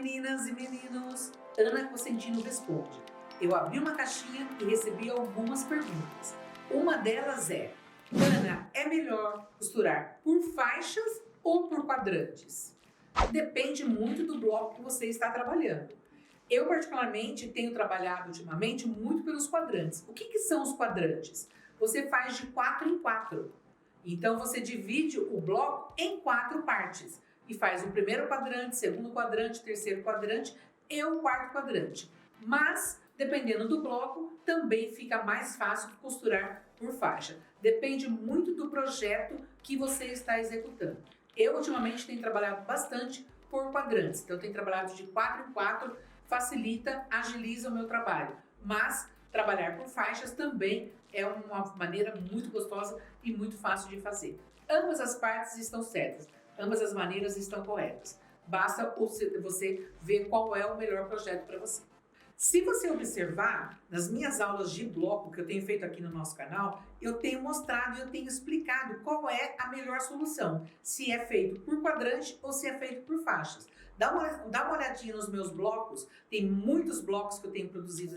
meninas e meninos! Ana Cosentino responde. Eu abri uma caixinha e recebi algumas perguntas. Uma delas é: Ana, é melhor costurar por faixas ou por quadrantes? Depende muito do bloco que você está trabalhando. Eu, particularmente, tenho trabalhado ultimamente muito pelos quadrantes. O que são os quadrantes? Você faz de 4 em 4. Então, você divide o bloco em 4 partes e faz o primeiro quadrante, segundo quadrante, terceiro quadrante e o quarto quadrante. Mas, dependendo do bloco, também fica mais fácil costurar por faixa. Depende muito do projeto que você está executando. Eu, ultimamente, tenho trabalhado bastante por quadrantes. Então, eu tenho trabalhado de 4 em 4, facilita, agiliza o meu trabalho. Mas, trabalhar por faixas também é uma maneira muito gostosa e muito fácil de fazer. Ambas as partes estão certas, ambas as maneiras estão corretas. Basta você ver qual é o melhor projeto para você. Se você observar, nas minhas aulas de bloco que eu tenho feito aqui no nosso canal, eu tenho mostrado e eu tenho explicado qual é a melhor solução. Se é feito por quadrante ou se é feito por faixas. Dá uma olhadinha nos meus blocos, tem muitos blocos que eu tenho produzido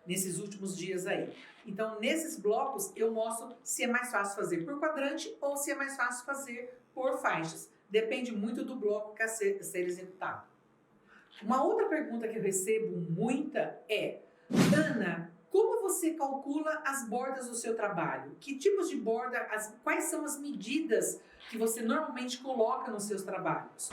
nesses últimos dias aí. Então, nesses blocos, eu mostro se é mais fácil fazer por quadrante ou se é mais fácil fazer por faixas. Depende muito do bloco que a ser executado. Uma outra pergunta que eu recebo muita é: Ana, como você calcula as bordas do seu trabalho? Que tipos de borda, quais são as medidas que você normalmente coloca nos seus trabalhos?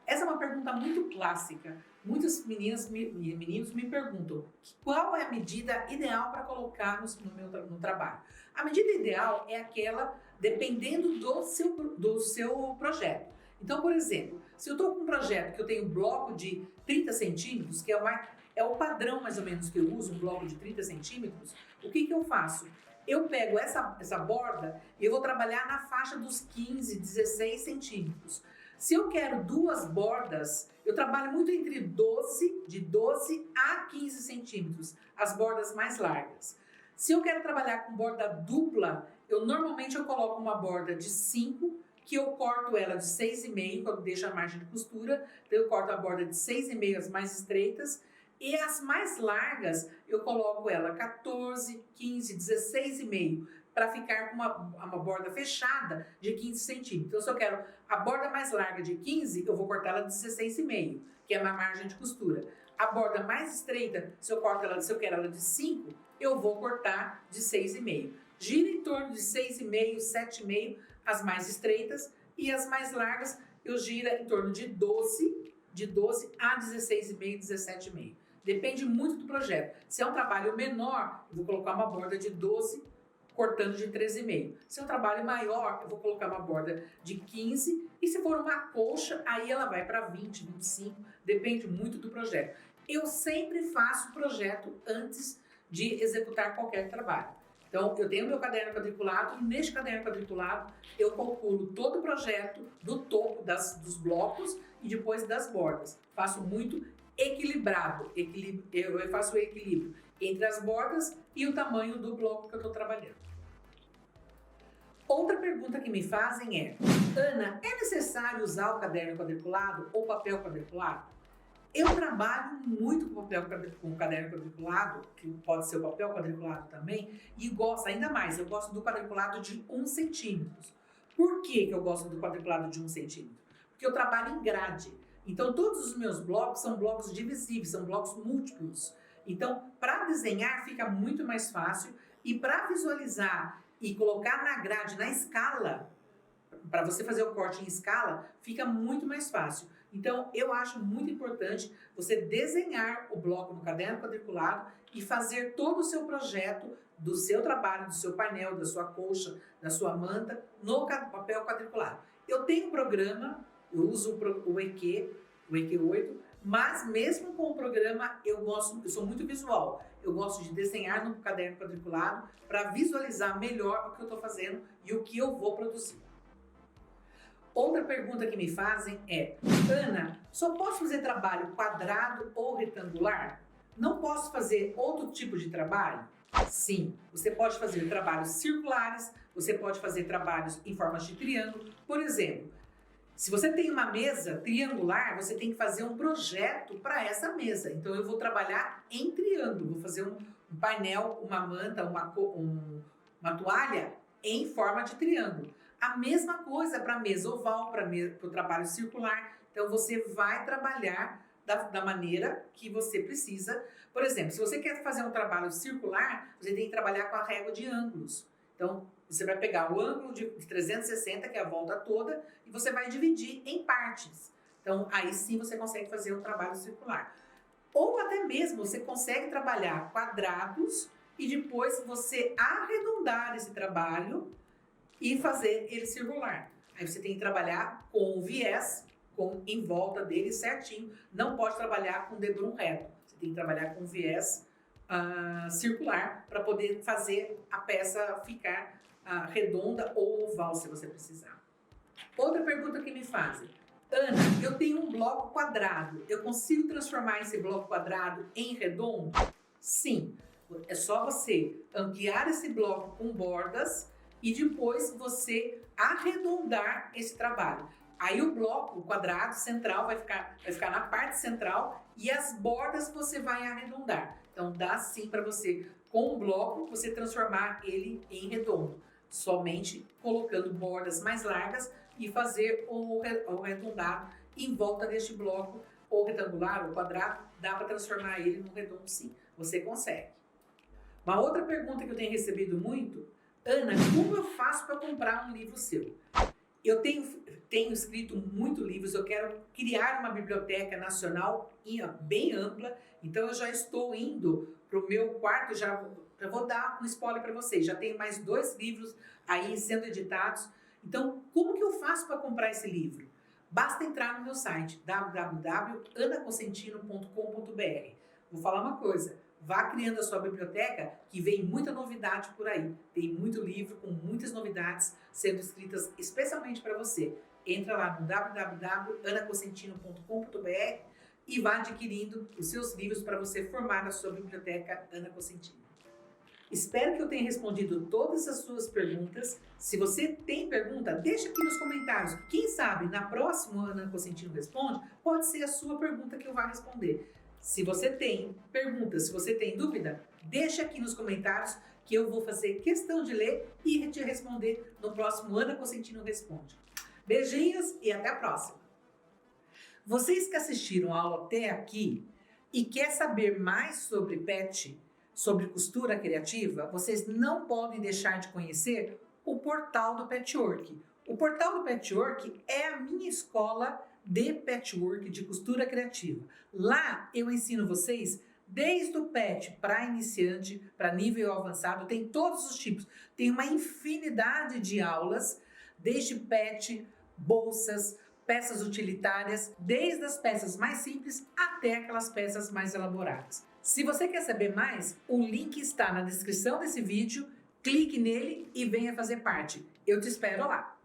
Essa é uma pergunta muito clássica. Muitas meninas e meninos me perguntam qual é a medida ideal para colocar no trabalho. A medida ideal é aquela dependendo do seu projeto. Então, por exemplo, se eu estou com um projeto que eu tenho um bloco de 30 centímetros, que é o padrão mais ou menos que eu uso, um bloco de 30 centímetros, o que eu faço? Eu pego essa borda e eu vou trabalhar na faixa dos 15, 16 centímetros. Se eu quero duas bordas, eu trabalho muito entre de 12 a 15 centímetros, as bordas mais largas. Se eu quero trabalhar com borda dupla, normalmente eu coloco uma borda de 5, que eu corto ela de 6,5, quando deixo a margem de costura, então eu corto a borda de 6,5, as mais estreitas, e as mais largas eu coloco ela 14, 15, 16,5, para ficar com uma borda fechada de 15 centímetros. Então, se eu quero a borda mais larga de 15, eu vou cortar ela de 16,5, que é uma margem de costura. A borda mais estreita, se eu quero ela de 5, eu vou cortar de 6,5. Gira em torno de 6,5, 7,5, as mais estreitas, e as mais largas eu giro em torno de 12 a 16,5, 17,5. Depende muito do projeto. Se é um trabalho menor, eu vou colocar uma borda de 12, cortando de 13,5. Se é um trabalho maior, eu vou colocar uma borda de 15, e se for uma colcha, aí ela vai para 20, 25, depende muito do projeto. Eu sempre faço o projeto antes de executar qualquer trabalho. Então, eu tenho meu caderno quadriculado e neste caderno quadriculado eu calculo todo o projeto do topo dos blocos e depois das bordas. Faço muito equilibrado, eu faço o equilíbrio entre as bordas e o tamanho do bloco que eu estou trabalhando. Outra pergunta que me fazem é: Ana, é necessário usar o caderno quadriculado ou papel quadriculado? Eu trabalho muito com o caderno quadriculado, que pode ser o papel quadriculado também, e gosto, ainda mais, eu gosto do quadriculado de 1 centímetro. Por que eu gosto do quadriculado de 1 centímetro? Porque eu trabalho em grade. Então, todos os meus blocos são blocos divisíveis, são blocos múltiplos. Então, para desenhar fica muito mais fácil, e para visualizar e colocar na grade, na escala, para você fazer o corte em escala, fica muito mais fácil. Então, eu acho muito importante você desenhar o bloco no caderno quadriculado e fazer todo o seu projeto do seu trabalho, do seu painel, da sua colcha, da sua manta, no papel quadriculado. Eu tenho um programa, eu uso o EQ 8, mas mesmo com o programa eu sou muito visual. Eu gosto de desenhar no caderno quadriculado para visualizar melhor o que eu estou fazendo e o que eu vou produzir. Outra pergunta que me fazem é: Ana, só posso fazer trabalho quadrado ou retangular? Não posso fazer outro tipo de trabalho? Sim, você pode fazer trabalhos circulares, você pode fazer trabalhos em formas de triângulo. Por exemplo, Se você tem uma mesa triangular, você tem que fazer um projeto para essa mesa. Então eu vou trabalhar em triângulo, vou fazer um painel, uma manta, uma toalha em forma de triângulo. A mesma coisa para a mesa oval, para o trabalho circular. Então você vai trabalhar da maneira que você precisa. Por exemplo, se você quer fazer um trabalho circular, você tem que trabalhar com a régua de ângulos. Então, você vai pegar o ângulo de 360, que é a volta toda, e você vai dividir em partes. Então, aí sim você consegue fazer um trabalho circular. Ou até mesmo você consegue trabalhar quadrados e depois você arredondar esse trabalho e fazer ele circular. Aí você tem que trabalhar com o viés, em volta dele certinho. Não pode trabalhar com debrum reto. Você tem que trabalhar com viés circular para poder fazer a peça ficar redonda ou oval, se você precisar. Outra pergunta que me fazem. Ana, eu tenho um bloco quadrado. Eu consigo transformar esse bloco quadrado em redondo? Sim. É só você ampliar esse bloco com bordas e depois você arredondar esse trabalho. Aí o bloco, o quadrado central vai ficar na parte central e as bordas você vai arredondar. Então dá sim para você, com o bloco, você transformar ele em redondo. Somente colocando bordas mais largas e fazer o arredondado em volta deste bloco, ou retangular ou quadrado, dá para transformar ele num redondo sim. Você consegue. Uma outra pergunta que eu tenho recebido muito: Ana, como eu faço para comprar um livro seu? Eu tenho escrito muitos livros, eu quero criar uma biblioteca nacional bem ampla, então eu já estou indo para o meu quarto, já vou dar um spoiler para vocês, já tenho mais 2 livros aí sendo editados. Então, como que eu faço para comprar esse livro? Basta entrar no meu site, www.anaconsentino.com.br. Vou falar uma coisa, vá criando a sua biblioteca, que vem muita novidade por aí. Tem muito livro com muitas novidades sendo escritas especialmente para você. Entra lá no www.anaconsentino.com.br e vá adquirindo os seus livros para você formar a sua biblioteca Ana Cosentino. Espero que eu tenha respondido todas as suas perguntas. Se você tem pergunta, deixa aqui nos comentários. Quem sabe na próxima Ana Cosentino Responde, pode ser a sua pergunta que eu vá responder. Se você tem perguntas, se você tem dúvida, deixa aqui nos comentários que eu vou fazer questão de ler e te responder no próximo Ana Cosentino Responde. Beijinhos e até a próxima! Vocês que assistiram a aula até aqui e quer saber mais sobre PET, sobre costura criativa, vocês não podem deixar de conhecer o portal do Patchwork. O portal do Patchwork é a minha escola de patchwork, de costura criativa. Lá eu ensino vocês desde o pet para iniciante, para nível avançado, tem todos os tipos. Tem uma infinidade de aulas, desde pet, bolsas, peças utilitárias, desde as peças mais simples até aquelas peças mais elaboradas. Se você quer saber mais, o link está na descrição desse vídeo, clique nele e venha fazer parte. Eu te espero lá!